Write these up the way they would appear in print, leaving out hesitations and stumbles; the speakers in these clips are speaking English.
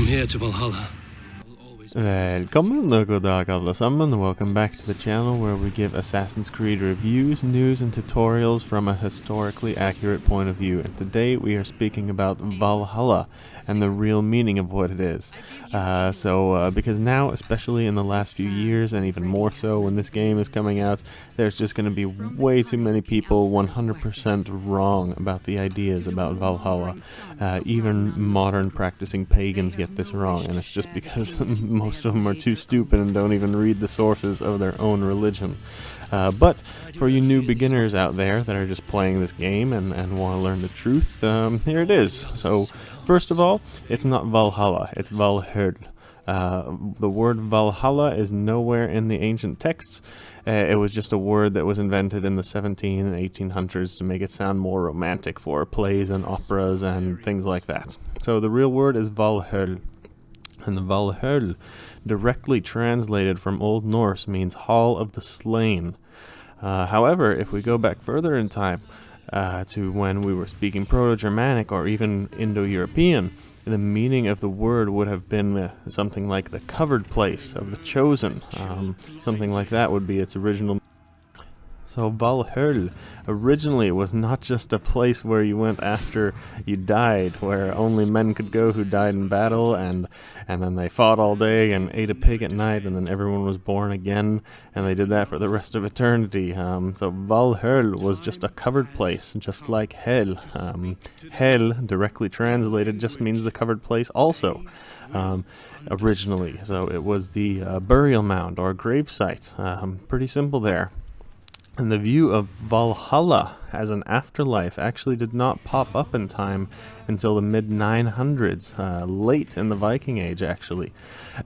Welcome here to Valhalla. Velkommen og god dag alle sammen. Welcome back to the channel where we give Assassin's Creed reviews, news, and tutorials from a historically accurate point of view. And today we are speaking about Valhalla and the real meaning of what it is. Because now, especially in the last few years, and even more so when this game is coming out, there's just going to be way too many people 100% wrong about the ideas about Valhalla. Even modern practicing pagans get this wrong, and it's just because most of them are too stupid and don't even read the sources of their own religion. But for you new beginners out there that are just playing this game and want to learn the truth, here it is. So, first of all, it's not Valhalla, it's Valhalla. The word Valhalla is nowhere in the ancient texts. It was just a word that was invented in the 17 and 1800s to make it sound more romantic for plays and operas and things like that. So the real word is Valhalla. And the Valhalla, directly translated from Old Norse, means Hall of the Slain. However, if we go back further in time, to when we were speaking Proto-Germanic or even Indo-European, the meaning of the word would have been something like the covered place of the chosen. Something like that would be its original. So Valhalla originally was not just a place where you went after you died, where only men could go who died in battle, and then they fought all day and ate a pig at night, and then everyone was born again, and they did that for the rest of eternity. So Valhalla was just a covered place, just like Hell. Hell, directly translated, just means the covered place also. Originally, so it was the burial mound or grave site. Pretty simple there. And the view of Valhalla as an afterlife actually did not pop up in time until the mid-900s, late in the Viking Age actually.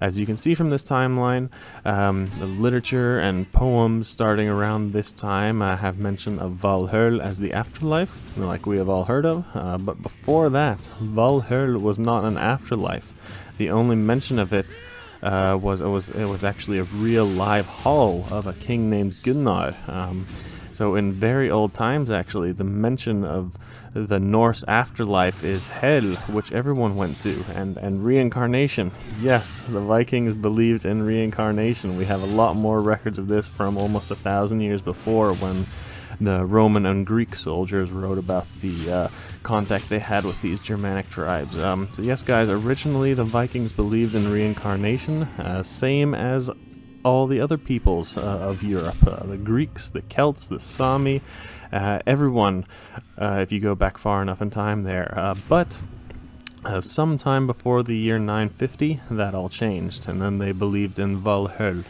As you can see from this timeline, the literature and poems starting around this time have mention of Valhalla as the afterlife, like we have all heard of, but before that, Valhalla was not an afterlife. The only mention of it it was actually a real live hall of a king named Gunnar. So in very old times, actually, the mention of the Norse afterlife is Hel, which everyone went to, and reincarnation. Yes, the Vikings believed in reincarnation. We have a lot more records of this from almost 1,000 years before, when the Roman and Greek soldiers wrote about the contact they had with these Germanic tribes. So yes, guys, originally the Vikings believed in reincarnation, same as all the other peoples of Europe. The Greeks, the Celts, the Sami, everyone, if you go back far enough in time there. But sometime before the year 950, that all changed, and then they believed in Valhalla.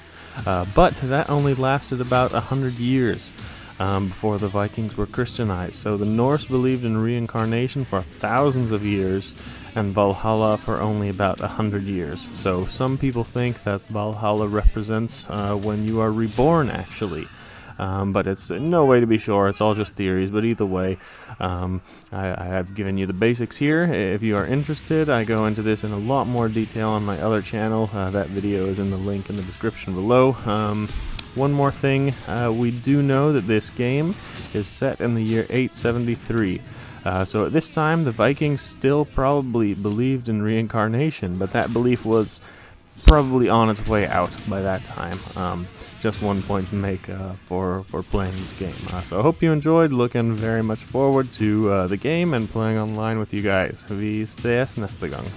But that only lasted about 100 years. Before the Vikings were Christianized. So the Norse believed in reincarnation for thousands of years, and Valhalla for only about 100 years. So some people think that Valhalla represents when you are reborn, actually. But it's no way to be sure, it's all just theories, but either way, I have given you the basics here. If you are interested, I go into this in a lot more detail on my other channel. That video is in the link in the description below. One more thing, we do know that this game is set in the year 873. So at this time, the Vikings still probably believed in reincarnation, but that belief was probably on its way out by that time. Just one point to make for playing this game. So I hope you enjoyed, looking very much forward to the game and playing online with you guys. Vi ses nästa gång.